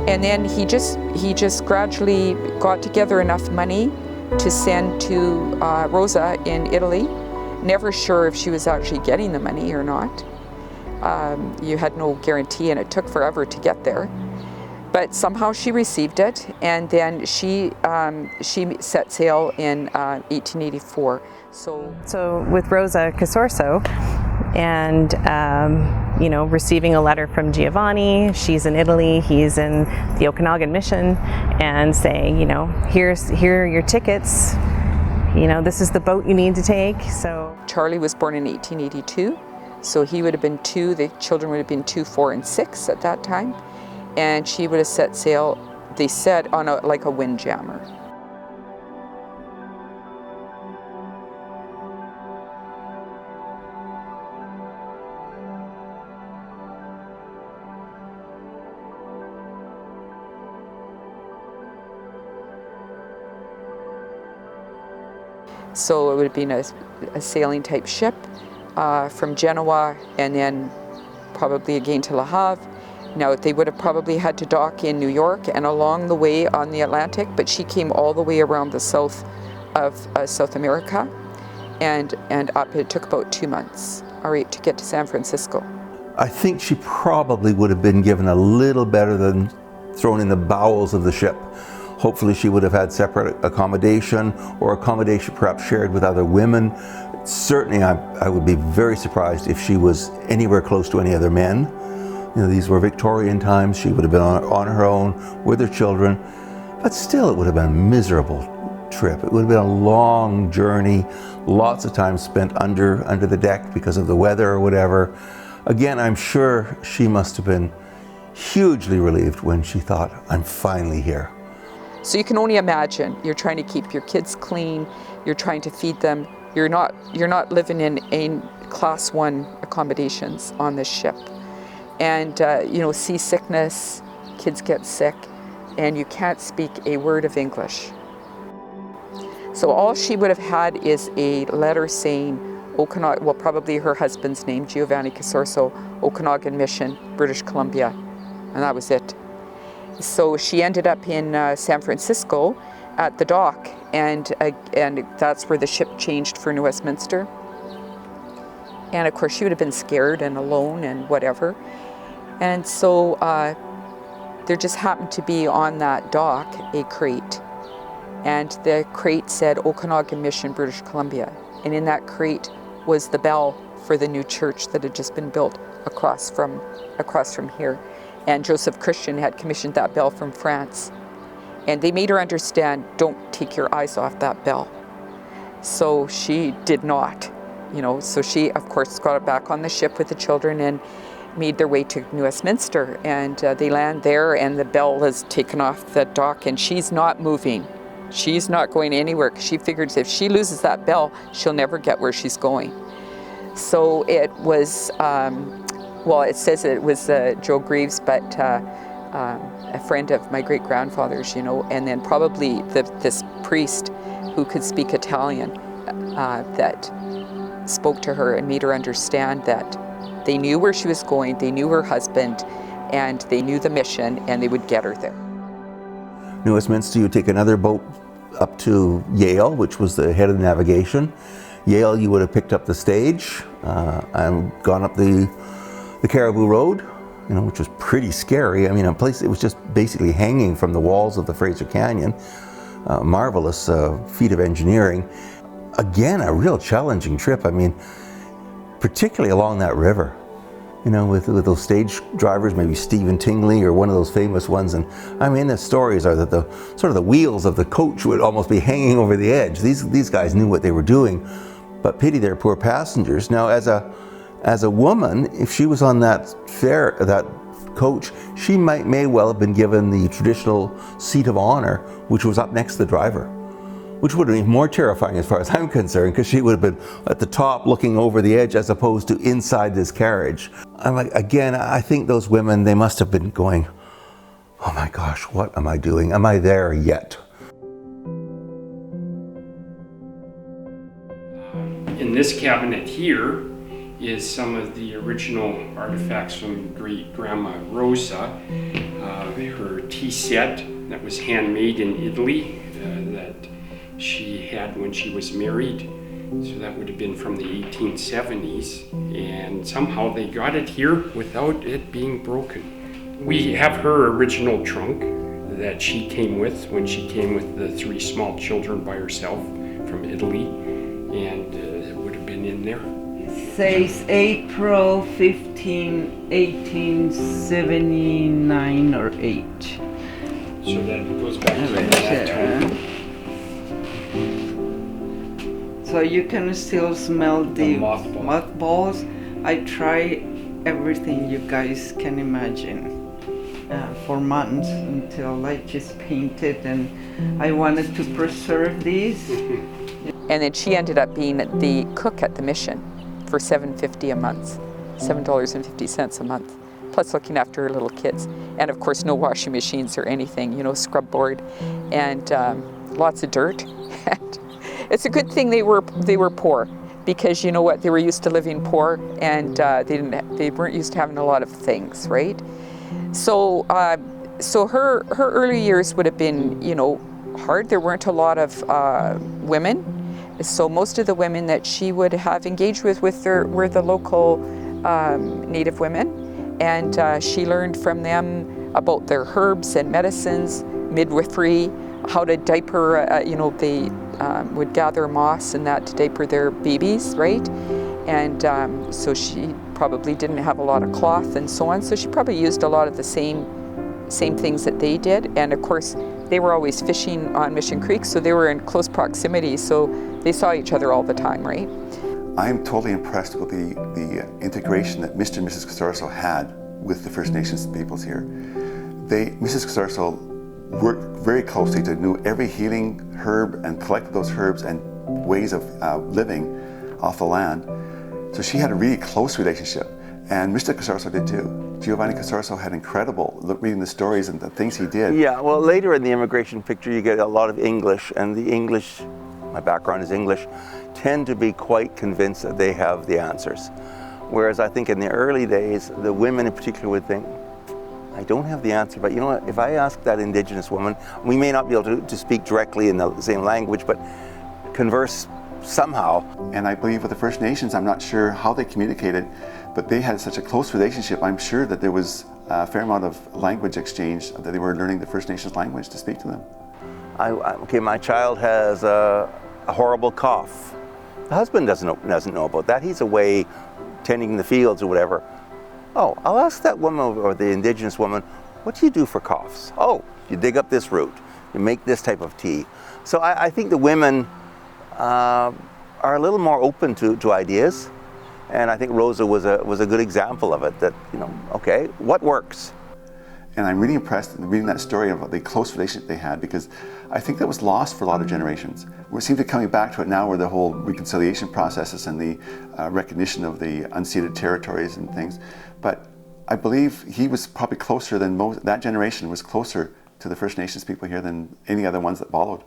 And then he just gradually got together enough money to send to Rosa in Italy. Never sure if she was actually getting the money or not. You had no guarantee, and it took forever to get there. But somehow she received it, and then she set sail in 1884. So with Rosa Casorso, and receiving a letter from Giovanni, she's in Italy, he's in the Okanagan Mission, and saying, here are your tickets, this is the boat you need to take. So Charlie was born in 1882, so he would have been 2, the children would have been 2, 4, and 6 at that time, and she would have set sail, they said, on like a windjammer. So it would have been a sailing type ship from Genoa, and then probably again to Le Havre. Now they would have probably had to dock in New York and along the way on the Atlantic, but she came all the way around the south of South America, and up. It took about 2 months, all right, to get to San Francisco. I think she probably would have been given a little better than thrown in the bowels of the ship. Hopefully she would have had separate accommodation, or accommodation perhaps shared with other women. Certainly I would be very surprised if she was anywhere close to any other men. These were Victorian times. She would have been on her own with her children, but still it would have been a miserable trip. It would have been a long journey, lots of time spent under the deck because of the weather or whatever. Again, I'm sure she must have been hugely relieved when she thought, I'm finally here. So you can only imagine, you're trying to keep your kids clean, you're trying to feed them, you're not living in class 1 accommodations on this ship. And seasickness, kids get sick, and you can't speak a word of English. So all she would have had is a letter saying Okanagan, well, probably her husband's name, Giovanni Casorso, Okanagan Mission, British Columbia, and that was it. So she ended up in San Francisco at the dock, and that's where the ship changed for New Westminster. And of course she would have been scared and alone and whatever. And so there just happened to be on that dock a crate, and the crate said Okanagan Mission, British Columbia. And in that crate was the bell for the new church that had just been built across from here. And Joseph Christian had commissioned that bell from France. And they made her understand, don't take your eyes off that bell. So she did not, So she, of course, got back on the ship with the children and made their way to New Westminster. And they land there, and the bell is taken off the dock, and she's not moving. She's not going anywhere, because she figures if she loses that bell, she'll never get where she's going. So it was... well, it says it was Joe Greaves, but a friend of my great-grandfather's, and then probably this priest who could speak Italian that spoke to her and made her understand that they knew where she was going, they knew her husband, and they knew the mission, and they would get her there. New Westminster, you would take another boat up to Yale, which was the head of the navigation. Yale, you would have picked up the stage and gone up the Caribou Road, which was pretty scary. I mean, a place that was just basically hanging from the walls of the Fraser Canyon. Marvelous feat of engineering. Again, a real challenging trip. I mean, particularly along that river, with those stage drivers, maybe Stephen Tingley or one of those famous ones. And I mean, the stories are that the wheels of the coach would almost be hanging over the edge. These guys knew what they were doing, but pity their poor passengers. Now, as a woman, if she was on that coach, she may well have been given the traditional seat of honor, which was up next to the driver, which would have been more terrifying as far as I'm concerned, because she would have been at the top looking over the edge as opposed to inside this carriage. I think those women, they must have been going, oh my gosh, what am I doing? Am I there yet? In this cabinet here is some of the original artifacts from great-grandma Rosa. Her tea set that was handmade in Italy that she had when she was married. So that would have been from the 1870s, and somehow they got it here without it being broken. We have her original trunk that she came with when she came with the 3 small children by herself from Italy, and it would have been in there. It says April 15, 1879 or 8. So that goes back to that time. So you can still smell the mothballs. mothballs. I try everything you guys can imagine for months until I just painted, and I wanted to preserve these. And then she ended up being the cook at the mission for $7.50 a month, $7.50 a month, plus looking after her little kids. And of course, no washing machines or anything, you know, scrub board, and lots of dirt. And it's a good thing they were poor, because you know what, they were used to living poor, and they weren't used to having a lot of things, right? So her early years would have been, you know, hard. There weren't a lot of women, so most of the women that she would have engaged with were the local Native women, and she learned from them about their herbs and medicines, midwifery, how to diaper. You know, they would gather moss and that to diaper their babies, right? And so she probably didn't have a lot of cloth and so on, so she probably used a lot of the same things that they did. And of course, they were always fishing on Mission Creek, so they were in close proximity, so they saw each other all the time, right? I'm totally impressed with the integration that Mr. and Mrs. Casorso had with the First Nations peoples here. Mrs. Casorso worked very closely to know every healing herb and collected those herbs and ways of living off the land. So she had a really close relationship, and Mr. Casorso did too. Giovanni Casorso had incredible, reading the stories and the things he did. Yeah, well, later in the immigration picture you get a lot of English, and the English, my background is English, tend to be quite convinced that they have the answers. Whereas I think in the early days, the women in particular would think, I don't have the answer, but you know what, if I ask that Indigenous woman, we may not be able to speak directly in the same language, but converse somehow. And I believe with the First Nations, I'm not sure how they communicated, but they had such a close relationship. I'm sure that there was a fair amount of language exchange, that they were learning the First Nations language to speak to them. Okay, my child has a horrible cough. The husband doesn't know about that. He's away tending the fields or whatever. Oh, I'll ask that woman or the Indigenous woman, what do you do for coughs? Oh, you dig up this root, you make this type of tea. So I think the women are a little more open to ideas, and I think Rosa was a good example of it, that, you know, okay, what works? And I'm really impressed in reading that story about the close relationship they had, because I think that was lost for a lot of generations. We seem to be coming back to it now, where the whole reconciliation processes and the recognition of the unceded territories and things. But I believe he was probably closer than that generation was closer to the First Nations people here than any other ones that followed.